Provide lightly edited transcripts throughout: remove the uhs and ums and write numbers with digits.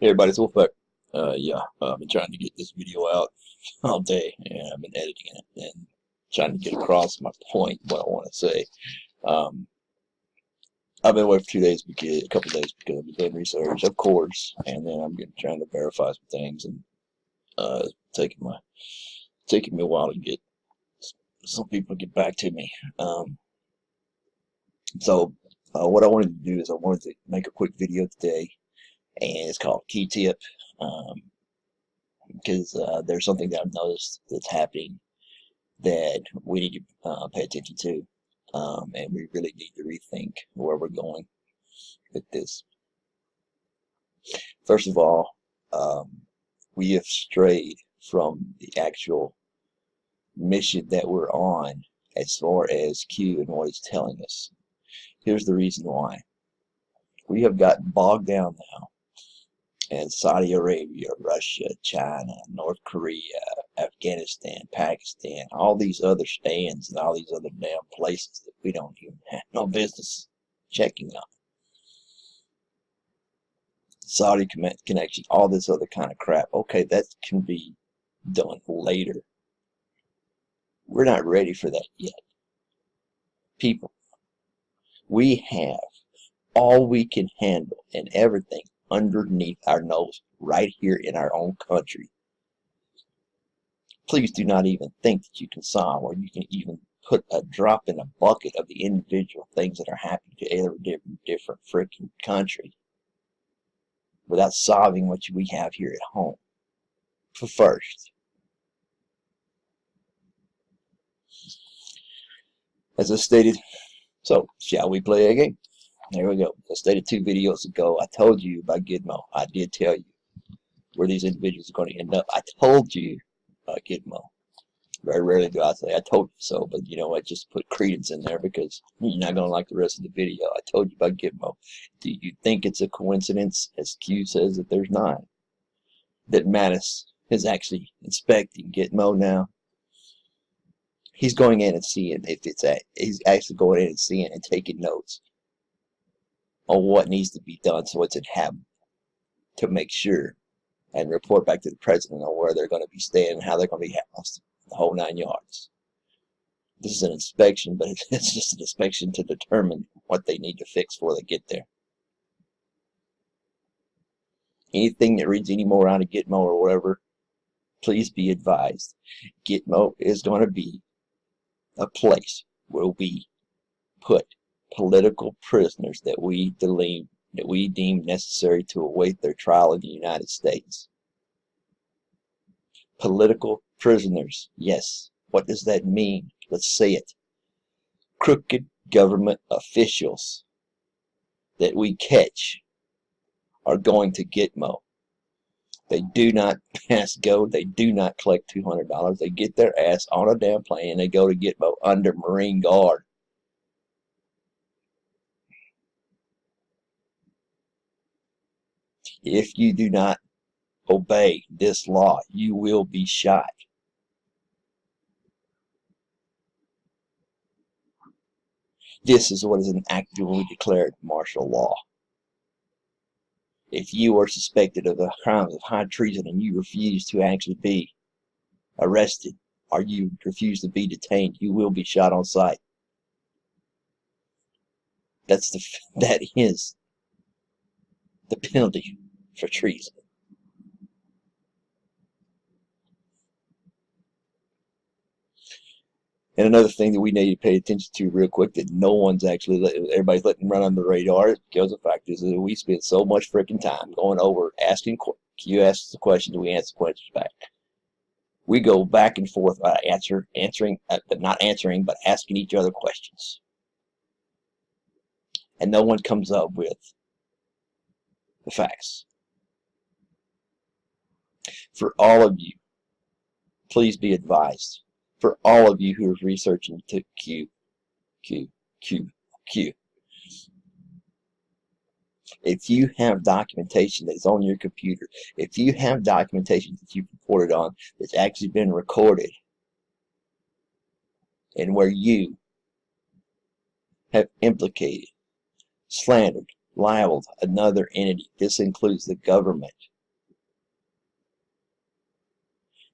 Hey everybody, it's Wolfpack. I've been trying to get this video out all day, and I've been editing it and trying to get across my point, what I want to say. Um, I've been away for 2 days, a couple days, because I've been doing research, of course, and then trying to verify some things, and it's taking me a while to get some people to get back to me. What I wanted to do is I wanted to make a quick video today, and it's called Key Tip. Because there's something that I've noticed that's happening that we need to pay attention to, and we really need to rethink where we're going with this. First of all, we have strayed from the actual mission that we're on as far as Q and what it's telling us. Here's the reason why. We have gotten bogged down now, and Saudi Arabia, Russia, China, North Korea, Afghanistan, Pakistan, all these other stands and all these other damn places that we don't even have no business checking on. Saudi connection, all this other kind of crap. Okay, that can be done later. We're not ready for that yet. People, we have all we can handle and everything underneath our nose right here in our own country. Please do not even think that you can solve, or you can even put a drop in a bucket of the individual things that are happening to every different freaking country without solving what we have here at home. First, as I stated, so shall we play a game? There we go. I stated 2 videos ago, I told you about Gitmo. I did tell you where these individuals are going to end up. I told you about Gitmo. Very rarely do I say I told you so, but you know what, just put credence in there because you're not going to like the rest of the video. I told you about Gitmo. Do you think it's a coincidence, as Q says that there's not, that Mattis is actually inspecting Gitmo now? He's going in and seeing if he's actually going in and seeing and taking notes on what needs to be done so it's inhabitable, to make sure and report back to the president on where they're going to be staying and how they're going to be housed, the whole 9 yards. This is an inspection, but it's just an inspection to determine what they need to fix before they get there. Anything that reads any more out of Gitmo or whatever, please be advised. Gitmo is going to be a place where we put political prisoners that we deem necessary to await their trial in the United States. Political prisoners, yes. What does that mean? Let's say it. Crooked government officials that we catch are going to Gitmo. They do not pass go. They do not collect $200. They get their ass on a damn plane and they go to Gitmo under Marine Guard. If you do not obey this law, you will be shot. This is what is an actively declared martial law. If you are suspected of the crimes of high treason and you refuse to actually be arrested, or you refuse to be detained, you will be shot on sight. That is the penalty for treason. And another thing that we need to pay attention to real quick that no one's actually everybody's letting run under the radar is because the fact is that we spend so much freaking time going over asking. You ask the questions, we answer the questions back. We go back and forth answering, but not answering, but asking each other questions. And no one comes up with the facts. For all of you, please be advised. For all of you who are researching to Q. If you have documentation that's on your computer, if you have documentation that you've reported on that's actually been recorded, and where you have implicated, slandered, libeled another entity, this includes the government,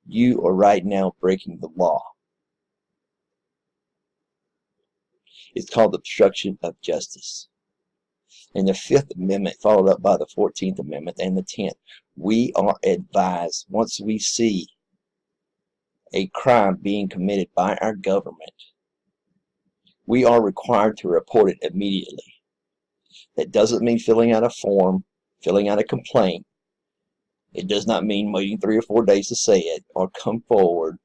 You are right now breaking the law. It's called obstruction of justice. And the Fifth Amendment, followed up by the 14th Amendment and the 10th, we are advised, once we see a crime being committed by our government, we are required to report it immediately. That doesn't mean filling out a form, filling out a complaint. It does not mean waiting 3 or 4 days to say it or come forward.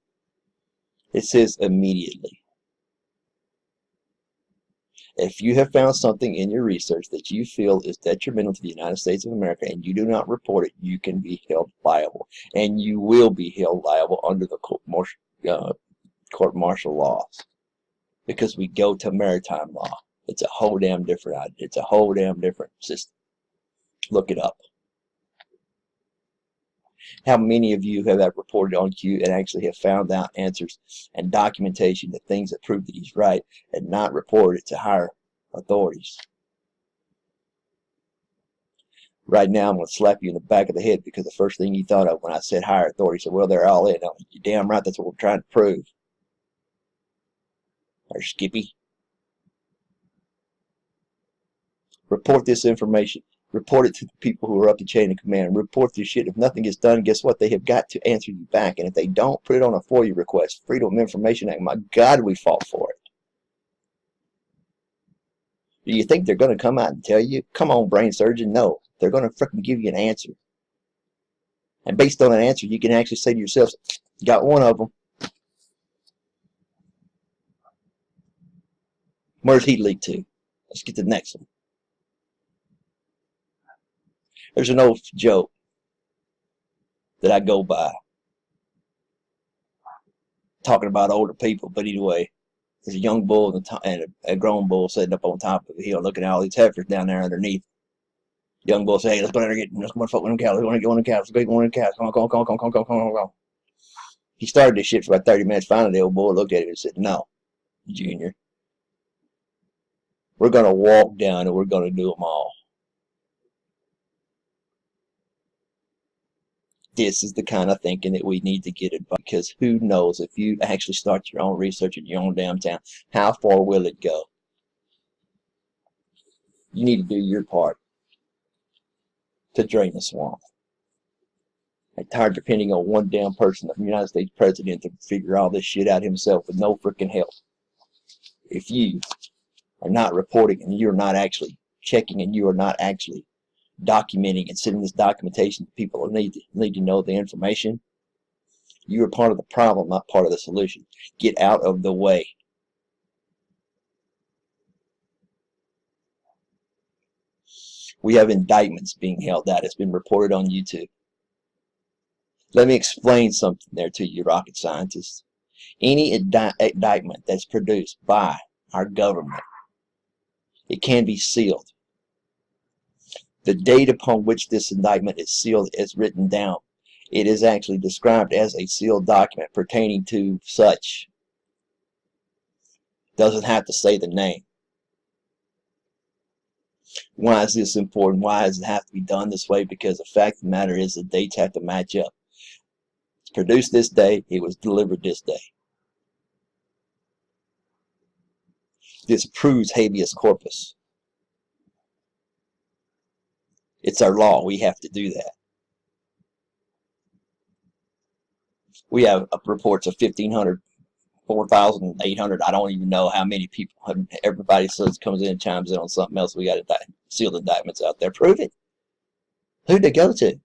It says immediately. If you have found something in your research that you feel is detrimental to the United States of America and you do not report it, you can be held liable. And you will be held liable under the court-martial laws. Because we go to maritime law. It's a whole damn different system. Look it up. How many of you have that reported on Q and actually have found out answers and documentation of things that prove that he's right and not reported to higher authorities? Right now, I'm going to slap you in the back of the head because the first thing you thought of when I said higher authorities, said, well, they're all in. You're damn right, that's what we're trying to prove. Or Skippy. Report this information. Report it to the people who are up the chain of command. Report this shit. If nothing gets done, guess what? They have got to answer you back. And if they don't, put it on a FOIA request. Freedom of Information Act. My God, we fought for it. Do you think they're going to come out and tell you? Come on, brain surgeon. No. They're going to freaking give you an answer. And based on an answer, you can actually say to yourself, got one of them. Where's he lead to? Let's get to the next one. There's an old joke that I go by, talking about older people, but anyway, there's a young bull and a grown bull sitting up on top of the hill looking at all these heifers down there underneath. Young bull said, hey, let's go down there and let's fuck with them cows. Let's go and get one of them cows. Let's go get one of them cows. Come on. He started this shit for about 30 minutes. Finally, the old bull looked at him and said, no, Junior, we're going to walk down and we're going to do them all. This is the kind of thinking that we need to get advice, because who knows, if you actually start your own research in your own damn town, how far will it go? You need to do your part to drain the swamp. I'm tired of depending on one damn person, the United States president, to figure all this shit out himself with no freaking help. If you are not reporting and you're not actually checking and you are not actually documenting and sending this documentation to people who need to know the information, you are part of the problem, not part of the solution. Get out of the way. We have indictments being held out. It's been reported on YouTube. Let me explain something there to you, rocket scientists. Any indictment that's produced by our government, it can be sealed. The date upon which this indictment is sealed is written down. It is actually described as a sealed document pertaining to such. Doesn't have to say the name. Why is this important? Why does it have to be done this way? Because the fact of the matter is the dates have to match up. It's produced this day. It was delivered this day. This proves habeas corpus. It's our law. We have to do that. We have reports of 1,500, 4,800. I don't even know how many people. Everybody says comes in and chimes in on something else. We got sealed indictments out there. Prove it. Who'd they go to?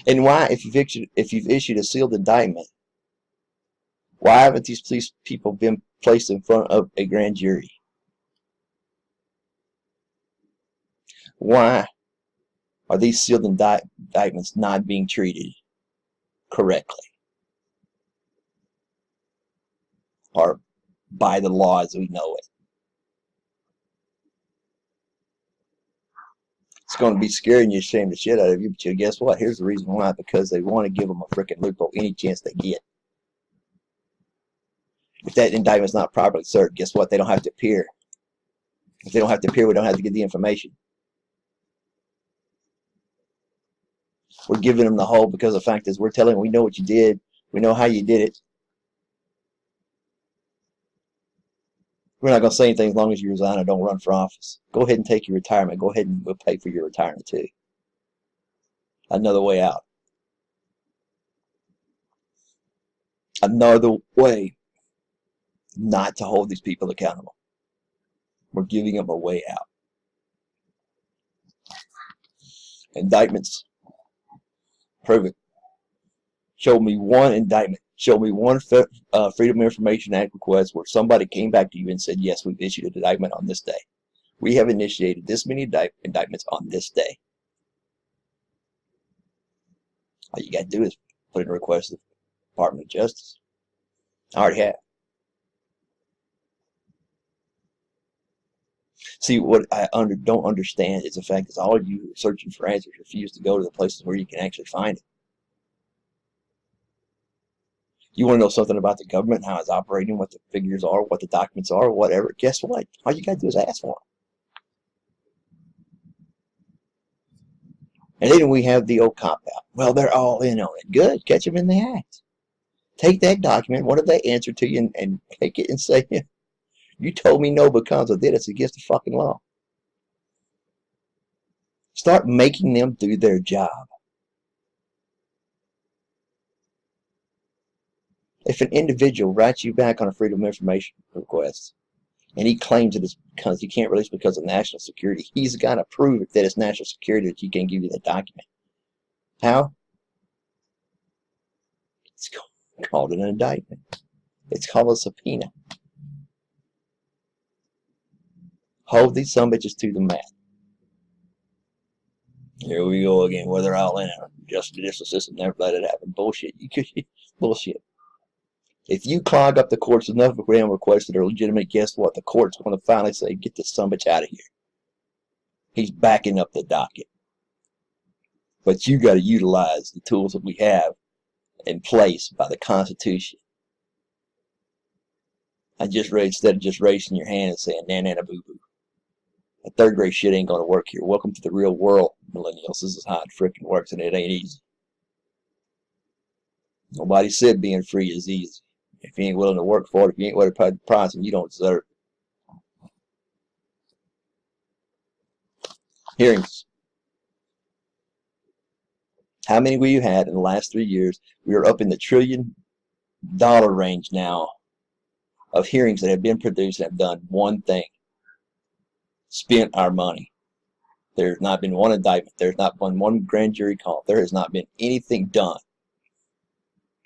And why, if you've issued a sealed indictment, why haven't these people been placed in front of a grand jury? Why are these sealed indictments not being treated correctly or by the law as we know it? It's going to be scaring you, shame the shit out of you, but guess what? Here's the reason why. Because they want to give them a freaking loophole any chance they get. If that indictment's not properly served, guess what? They don't have to appear. If they don't have to appear, we don't have to get the information. We're giving them the hold because the fact is we're telling them we know what you did. We know how you did it. We're not going to say anything as long as you resign or don't run for office. Go ahead and take your retirement. Go ahead and we'll pay for your retirement too. Another way out. Another way not to hold these people accountable. We're giving them a way out. Indictments. Prove it. Show me one indictment. Show me one Freedom of Information Act request where somebody came back to you and said, yes, we've issued an indictment on this day. We have initiated this many indictments on this day. All you got to do is put in a request to the Department of Justice. I already have. See, what I don't understand is the fact that all of you who are searching for answers refuse to go to the places where you can actually find it. You want to know something about the government, how it's operating, what the figures are, what the documents are, whatever. Guess what? All you got to do is ask for them. And then we have the old cop-out. Well, they're all in on it. Good. Catch them in the act. Take that document, what did they answer to you, and take it and say, you told me no because of this. It's against the fucking law. Start making them do their job. If an individual writes you back on a Freedom of Information request and he claims it is because he can't release because of national security, he's got to prove that it's national security that he can give you that document. How? It's called an indictment. It's called a subpoena. Hold these sumbitches to the mat. Here we go again. Whether I'll in it, justice system never let it happen. Bullshit. Bullshit. If you clog up the courts enough of damn requests that are legitimate, guess what? The court's going to finally say, get this sumbitch out of here. He's backing up the docket. But you got to utilize the tools that we have in place by the Constitution. I just read, instead of just raising your hand and saying, na boo boo. That third grade shit ain't going to work here. Welcome to the real world, millennials. This is how it freaking works, and it ain't easy. Nobody said being free is easy. If you ain't willing to work for it, if you ain't willing to pay the price, and you don't deserve it. Hearings. How many we had in the last 3 years? We are up in the $1 trillion range now of hearings that have been produced and have done one thing. Spent our money. There's not been one indictment. There's not been one grand jury call. There has not been anything done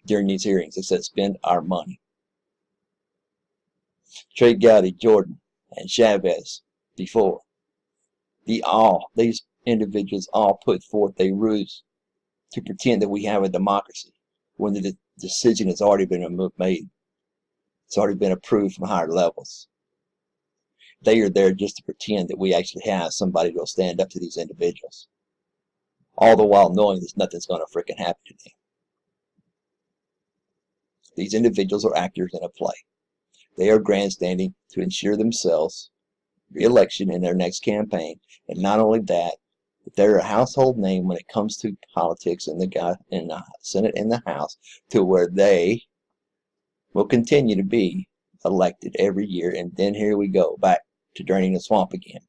during these hearings except spend our money. Trey Gowdy, Jordan, and Chavez before. These individuals all put forth a ruse to pretend that we have a democracy when the decision has already been made. It's already been approved from higher levels. They are there just to pretend that we actually have somebody that will stand up to these individuals. All the while knowing that nothing's going to freaking happen to them. These individuals are actors in a play. They are grandstanding to ensure themselves re-election in their next campaign. And not only that, but they're a household name when it comes to politics in the Senate and the House, to where they will continue to be elected every year. And then here we go, back to draining the swamp again.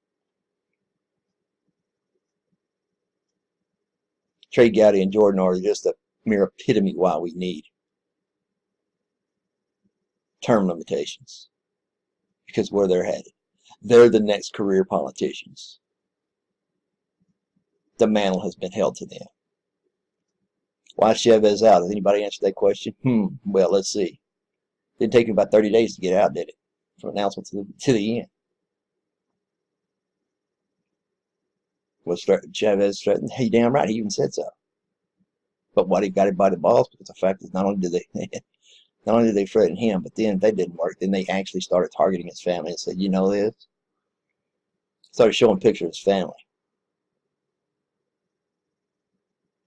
Trey Gowdy and Jordan are just a mere epitome of why we need term limitations, because where they're headed. They're the next career politicians. The mantle has been held to them. Why is Chavez out? Has anybody answered that question? Well, let's see. Didn't take him about 30 days to get out, did it? From announcement to the end. Was Chavez threatened? Hey, damn right, he even said so. But what, he got it by the balls? Because the fact is, not only did they threaten him, but then they didn't work. Then they actually started targeting his family and said, you know this? Started showing pictures of his family.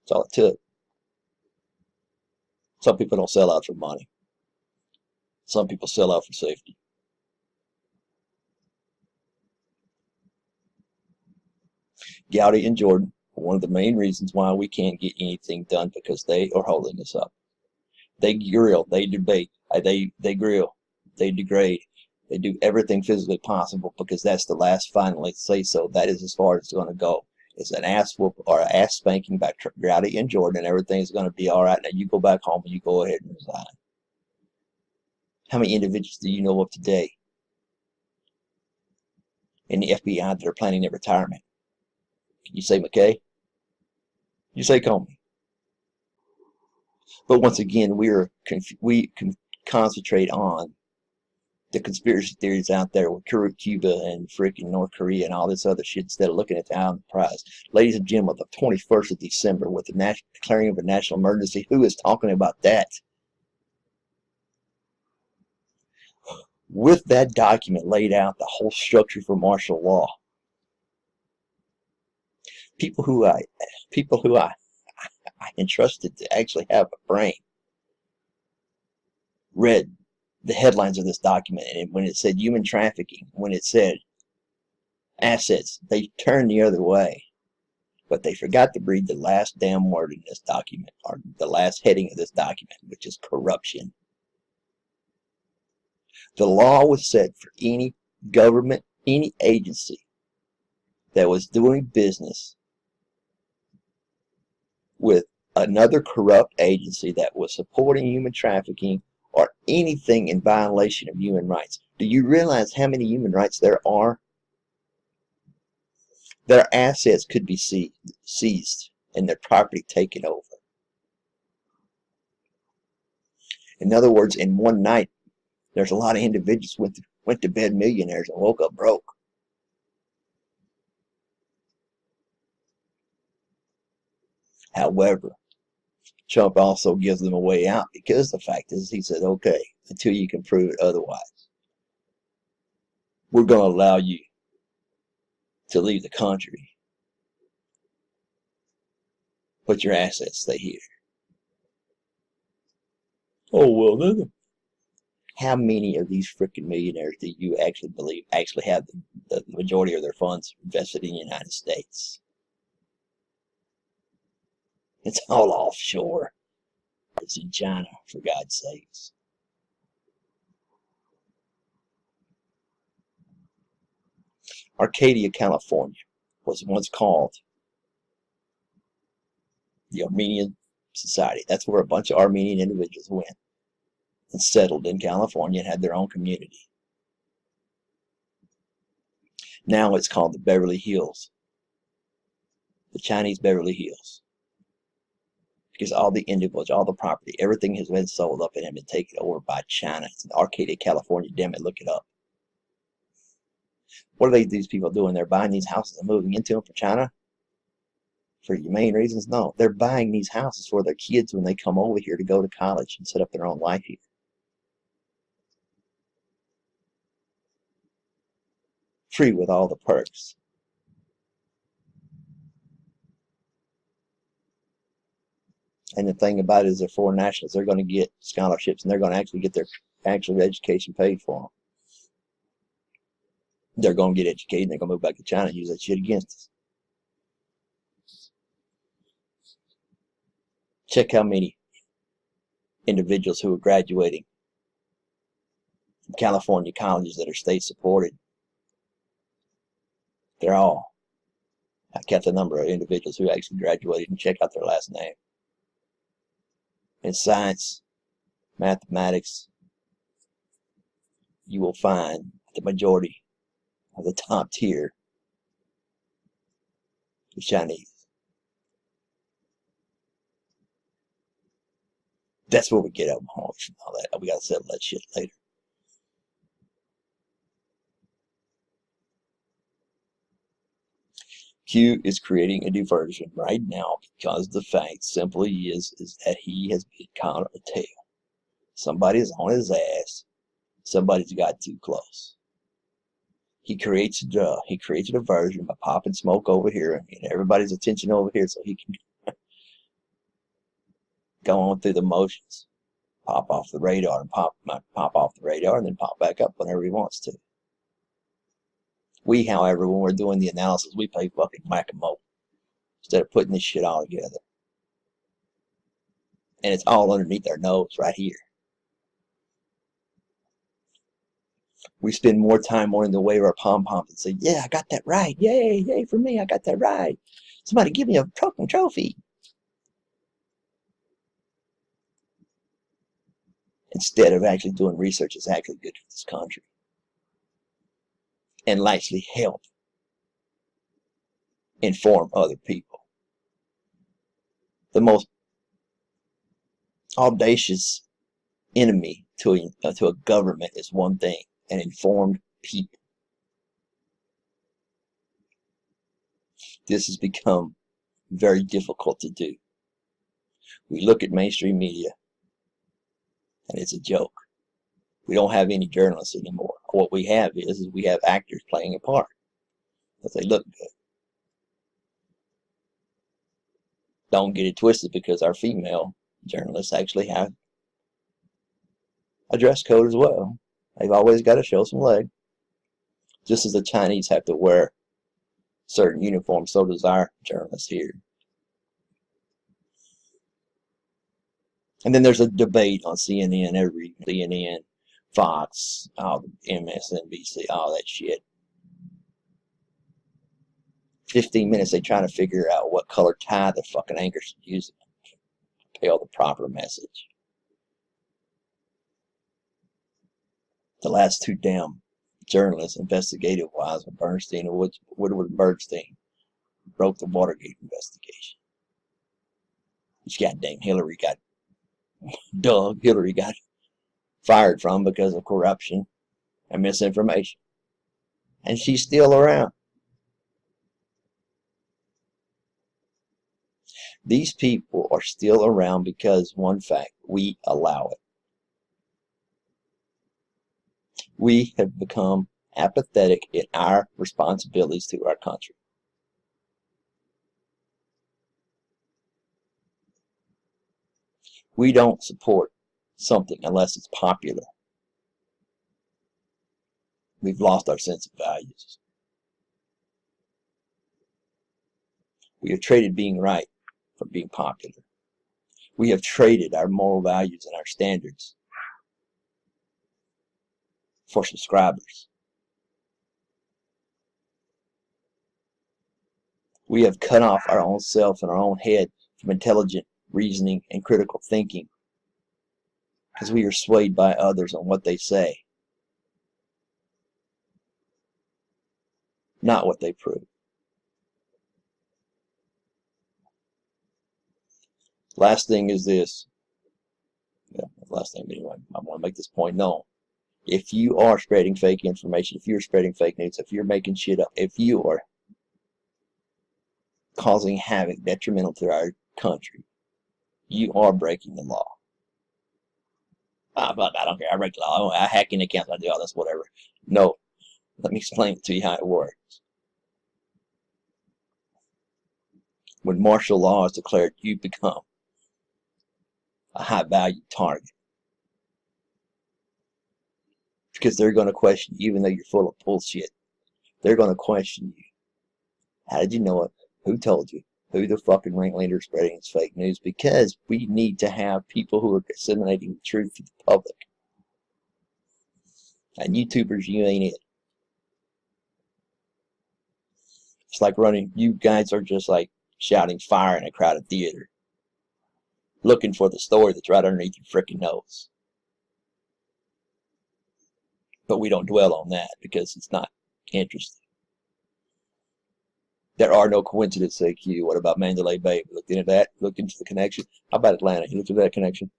That's all it took. Some people don't sell out for money. Some people sell out for safety. Gowdy and Jordan One of the main reasons why we can't get anything done because they are holding us up. They grill, they debate, they grill, they degrade, they do everything physically possible because that's the last finally say so. That is as far as it's going to go. It's an ass whoop or an ass spanking by Rowdy and Jordan, and everything's going to be all right. Now you go back home and you go ahead and resign. How many individuals do you know of today in the FBI that are planning their retirement? Can you say McKay? You say Comey. But once again, we can concentrate on the conspiracy theories out there with Cuba and freaking North Korea and all this other shit instead of looking at the island prize. Ladies and gentlemen, the 21st of December with the declaring of a national emergency, who is talking about that? With that document laid out the whole structure for martial law. People who I entrusted to actually have a brain read the headlines of this document, and when it said human trafficking, when it said assets, they turned the other way. But they forgot to read the last damn word in this document, or the last heading of this document, which is corruption. The law was set for any government, any agency that was doing business with another corrupt agency that was supporting human trafficking or anything in violation of human rights. Do you realize how many human rights there are? Their assets could be seized and their property taken over. In other words, in one night, there's a lot of individuals went to bed millionaires and woke up broke. However, Trump also gives them a way out because the fact is he said, okay, until you can prove it otherwise, we're going to allow you to leave the country, but your assets stay here. Oh, well, then. How many of these freaking millionaires do you actually believe actually have the majority of their funds invested in the United States? It's all offshore. It's in China, for God's sakes. Arcadia, California was once called the Armenian Society. That's where a bunch of Armenian individuals went and settled in California and had their own community. Now it's called the Beverly Hills, the Chinese Beverly Hills. Because all the individuals, all the property, everything has been sold up and been taken over by China. It's in Arcadia, California. Damn it, look it up. What are these people doing? They're buying these houses and moving into them for China? For humane reasons? No. They're buying these houses for their kids when they come over here to go to college and set up their own life here. Free with all the perks. And the thing about it is they're foreign nationals. They're going to get scholarships and they're going to actually get their actual education paid for them. They're going to get educated and they're going to move back to China and use that shit against us. Check how many individuals who are graduating from California colleges that are state supported. They're all. I kept the number of individuals who actually graduated and check out their last name. In science, mathematics, you will find the majority of the top tier is Chinese. That's where we get out of homes and all that. We got to settle that shit later. Q is creating a diversion right now because the fact simply is that he has been caught on a tail. Somebody's on his ass. Somebody's got too close. He creates a diversion by popping smoke over here and getting everybody's attention over here so he can go on through the motions, pop off the radar and pop off the radar and then pop back up whenever he wants to. We, however, when we're doing the analysis, we play fucking whack-a-mole. instead of putting this shit all together. And it's all underneath our nose right here. We spend more time wanting to wave our pom-poms and say, yeah, I got that right. Yay, yay for me, I got that right. Somebody give me a trophy. Instead of actually doing research that's actually good for this country. And likely help inform other people. The most audacious enemy to a government is one thing: an informed people. This has become very difficult to do. We look at mainstream media and it's a joke. We don't have any journalists anymore. What we have is we have actors playing a part because they look good. Don't get it twisted, because our female journalists actually have a dress code as well. They've always got to show some leg. Just as the Chinese have to wear certain uniforms, so does our journalists here. And then there's a debate on CNN, Fox, MSNBC, all that shit. 15 minutes they try to figure out what color tie the fucking anchor should use to tell the proper message. The last two damn journalists, investigative-wise, with Bernstein and Woodward Bernstein, broke the Watergate investigation. Which goddamn Hillary got fired from because of corruption and misinformation. And she's still around. These people are still around because, one fact, we allow it. We have become apathetic in our responsibilities to our country. We don't support something unless it's popular. We've lost our sense of values. We have traded being right for being popular. We have traded our moral values and our standards for subscribers. We have cut off our own self and our own head from intelligent reasoning and critical thinking because we are swayed by others on what they say, not what they prove. Last thing is this. Last thing anyway, I want to make this point known. If you are spreading fake information, if you're spreading fake news, if you're making shit up, if you are causing havoc detrimental to our country, you are breaking the law. I don't care. I break the law. I hack in accounts. I do all this, whatever. No. Let me explain to you how it works. When martial law is declared, you become a high-value target. Because they're going to question you, even though you're full of bullshit. They're going to question you. How did you know it? Who told you? Who the fucking ringleader spreading this fake news? Because we need to have people who are disseminating the truth to the public. And YouTubers, you ain't it. It's like running. You guys are just like shouting fire in a crowded theater, looking for the story that's right underneath your freaking nose. But we don't dwell on that because it's not interesting. There are no coincidences, AQ. What about Mandalay Bay? We looked into that. Looked into the connection. How about Atlanta? You looked into that connection.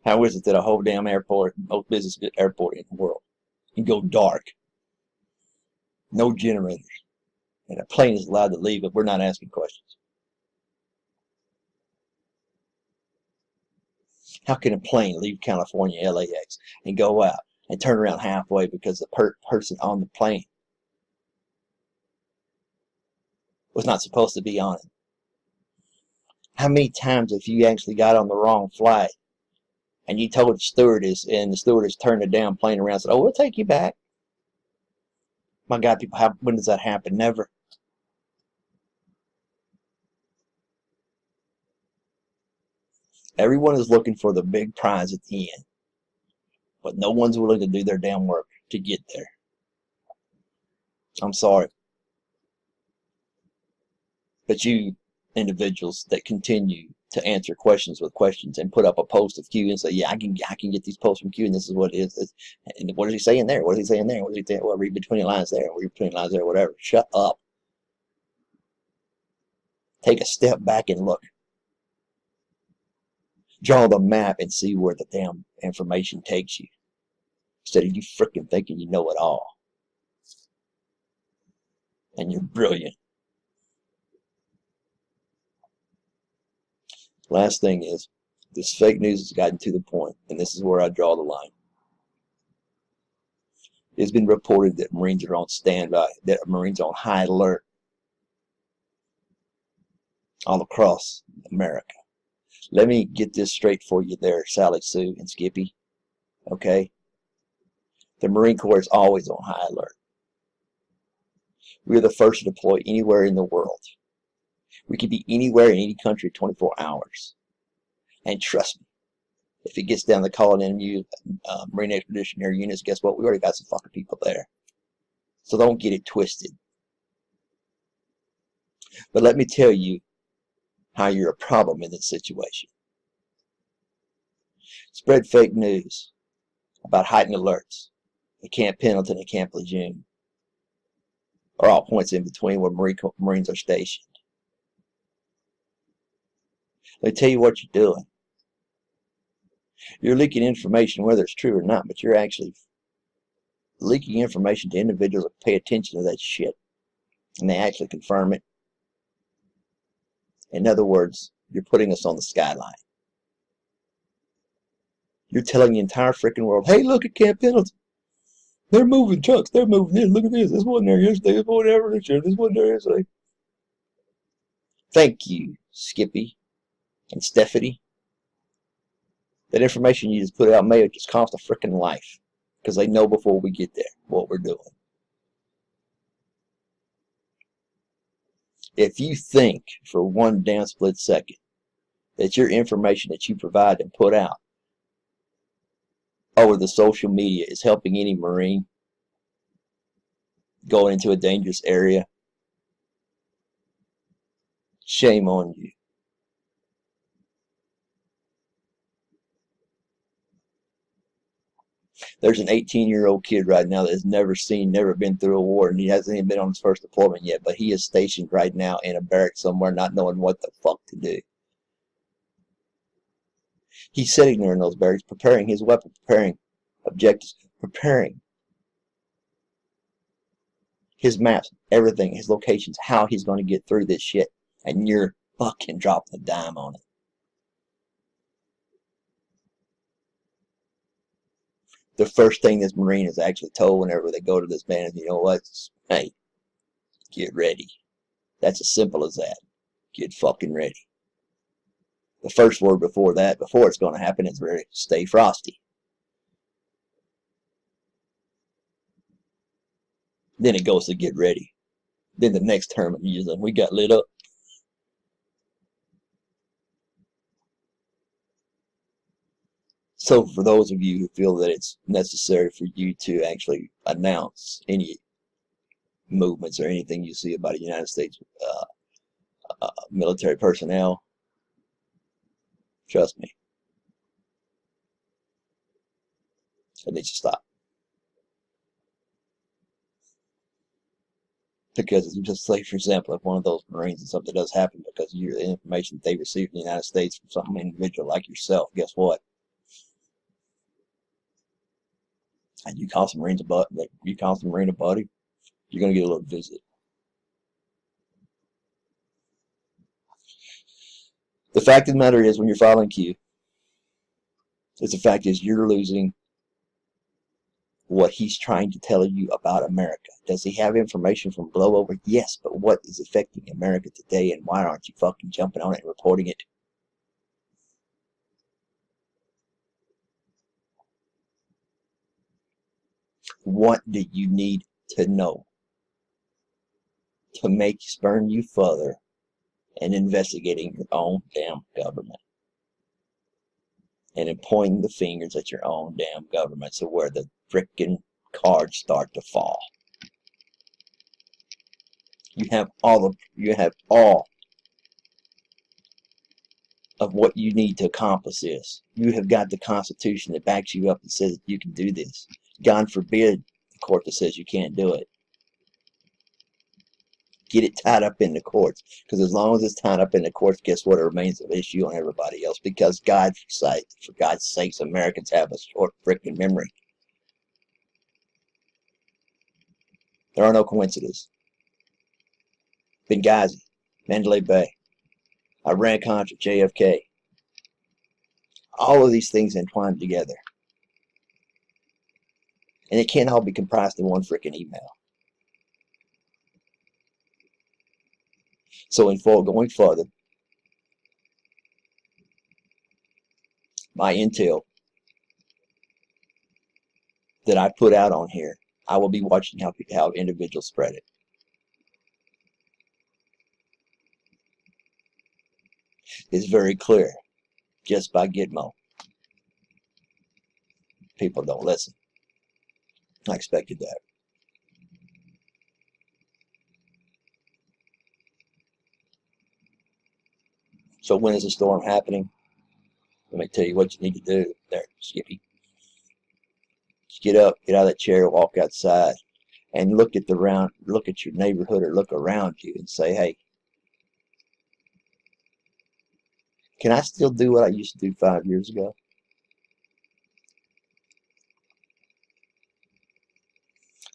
How is it that a whole damn airport, most business airport in the world, can go dark? No generators. And a plane is allowed to leave, but we're not asking questions. How can a plane leave California, LAX, and go out and turn around halfway because the person on the plane was not supposed to be on it? How many times have you actually got on the wrong flight and you told the stewardess and the stewardess turned the damn plane around and said, oh, we'll take you back? My God, people, when does that happen? Never. Everyone is looking for the big prize at the end, but no one's willing to do their damn work to get there. I'm sorry. But you individuals that continue to answer questions with questions and put up a post of Q and say, yeah, I can get these posts from Q and this is what it is. And what is he saying there? What is he saying there? What is he saying? Well, read between the lines there, read between the lines there, whatever. Shut up. Take a step back and look. Draw the map and see where the damn information takes you. Instead of you freaking thinking you know it all. And you're brilliant. Last thing is, this fake news has gotten to the point, and this is where I draw the line. It's been reported that Marines are on standby, that Marines are on high alert all across America. Let me get this straight for you there, Sally Sue and Skippy. Okay? The Marine Corps is always on high alert. We are the first to deploy anywhere in the world. We could be anywhere in any country 24 hours. And trust me, if it gets down to calling in Marine Expeditionary Units, guess what? We already got some fucking people there. So don't get it twisted. But let me tell you how you're a problem in this situation. Spread fake news about heightened alerts at Camp Pendleton and Camp Lejeune, or all points in between where Marines are stationed. Let me tell you what you're doing. You're leaking information, whether it's true or not, but you're actually leaking information to individuals that pay attention to that shit, and they actually confirm it. In other words, you're putting us on the skyline. You're telling the entire freaking world, hey, look at Camp Pendleton. They're moving trucks. They're moving this. Look at this. This wasn't there yesterday. This wasn't there yesterday. This wasn't there yesterday. Thank you, Skippy and Stephanie. That information you just put out may have just cost a freaking life, because they know before we get there what we're doing. If you think for one damn split second that your information that you provide and put out over the social media is helping any Marine going into a dangerous area, shame on you. There's an 18-year-old kid right now that has never been through a war, and he hasn't even been on his first deployment yet, but he is stationed right now in a barrack somewhere not knowing what the fuck to do. He's sitting there in those barracks preparing his weapon, preparing objectives, preparing his maps, everything, his locations, how he's going to get through this shit, and you're fucking dropping a dime on it. The first thing this Marine is actually told whenever they go to this band is, you know what? Hey, get ready. That's as simple as that. Get fucking ready. The first word before that, before it's going to happen, is stay frosty. Then it goes to get ready. Then the next term it uses, we got lit up. So for those of you who feel that it's necessary for you to actually announce any movements or anything you see about a United States military personnel, trust me, it needs to stop. Because just say, for example, if one of those Marines and something does happen because of the information that they received in the United States from some individual like yourself, guess what? And you call some Marine a buddy, you're going to get a little visit. The fact of the matter is, when you're following Q, the fact is you're losing what he's trying to tell you about America. Does he have information from blowover? Yes, but what is affecting America today, and why aren't you fucking jumping on it and reporting it? What do you need to know to spurn you further in investigating your own damn government? and then pointing the fingers at your own damn government, so where the frickin' cards start to fall. You have all of what you need to accomplish this. You have got the Constitution that backs you up and says you can do this. God forbid the court that says you can't do it. Get it tied up in the courts, because as long as it's tied up in the courts, guess what? It remains an issue on everybody else, because for God's sakes, Americans have a short frickin' memory. There are no coincidences. Benghazi, Mandalay Bay, Iran-Contra, JFK. All of these things entwined together. And it can't all be comprised in one frickin' email. So going further, my intel that I put out on here, I will be watching how individuals spread it. It's very clear, just by Gitmo. People don't listen. I expected that. So when is the storm happening? Let me tell you what you need to do there, Skippy. Just get up, get out of that chair, walk outside, and look at your neighborhood or look around you and say, hey, can I still do what I used to do 5 years ago?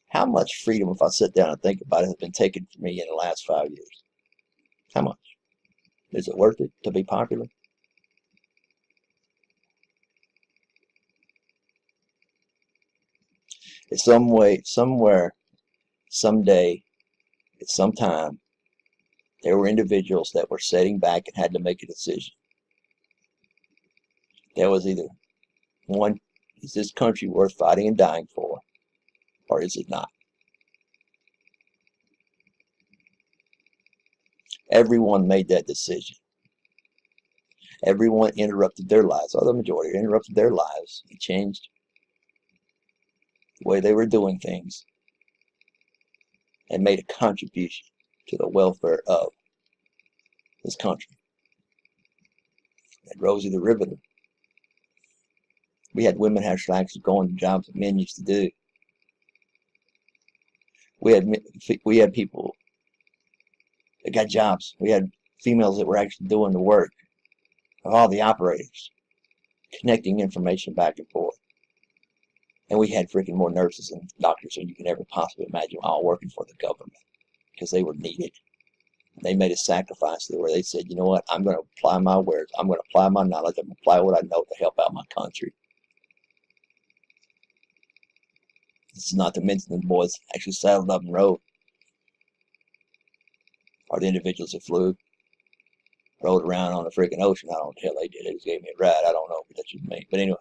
How much freedom, if I sit down and think about it, has been taken from me in the last 5 years? How much? Is it worth it to be popular? In some way, somewhere, someday, at some time, there were individuals that were sitting back and had to make a decision. There was either one, is this country worth fighting and dying for, or is it not? Everyone made that decision. Everyone interrupted their lives, or the majority interrupted their lives. They changed the way they were doing things and made a contribution to the welfare of this country. At Rosie the Riveter, we had women have strikes going to jobs that men used to do. We had people that got jobs. We had females that were actually doing the work of all the operators, connecting information back and forth. And we had freaking more nurses and doctors than you can ever possibly imagine, all working for the government because they were needed. They made a sacrifice where they said, you know what, I'm going to apply my words, I'm going to apply my knowledge, I'm going to apply what I know to help out my country. This is not to mention the boys actually saddled up and rode. Or the individuals that rode around on the freaking ocean. I don't know what the hell they did. They just gave me a ride. I don't know what that should mean. But anyway,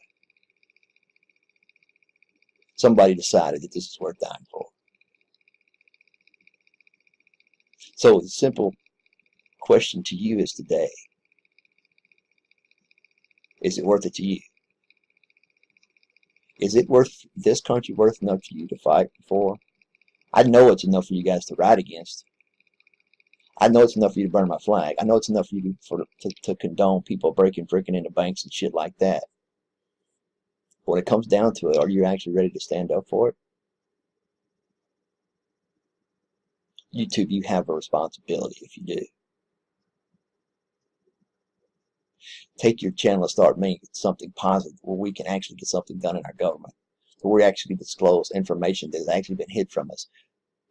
somebody decided that this is worth dying for. So the simple question to you is today, is it worth it to you? Is it worth this country worth enough for you to fight for? I know it's enough for you guys to ride against. I know it's enough for you to burn my flag. I know it's enough for you to condone people breaking freaking into banks and shit like that. But when it comes down to it, are you actually ready to stand up for it? YouTube, you have a responsibility if you do. Take your channel and start making something positive where we can actually get something done in our government. Where we actually disclose information that has actually been hid from us.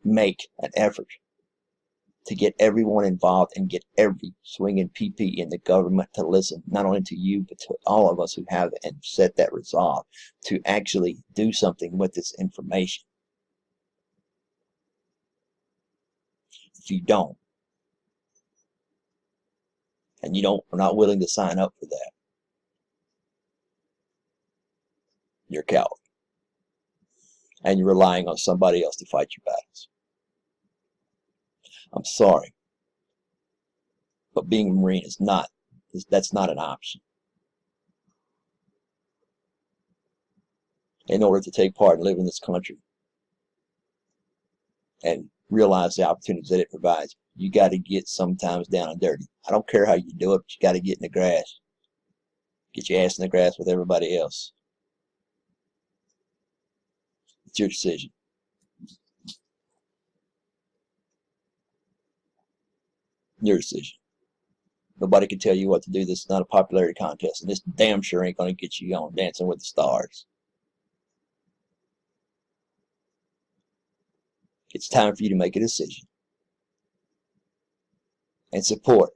Make an effort to get everyone involved and get every swinging PP in the government to listen, not only to you, but to all of us who have and set that resolve to actually do something with this information. If you don't, and you're not willing to sign up for that, you're a coward. And you're relying on somebody else to fight your battles. I'm sorry, but being a Marine that's not an option. in order to take part and live in this country and realize the opportunities that it provides. You got to get sometimes down and dirty. I don't care how you do it, but you got to get in the grass. Get your ass in the grass with everybody else. It's your decision. Your decision. Nobody can tell you what to do. This is not a popularity contest, and this damn sure ain't going to get you on Dancing with the Stars. It's time for you to make a decision and support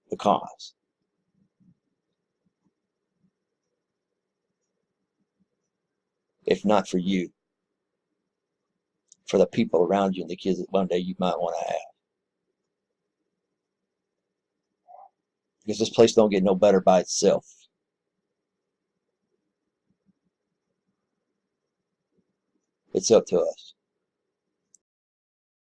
the cause. If not for you, for the people around you and the kids that one day you might want to have. Because this place don't get no better by itself. It's up to us.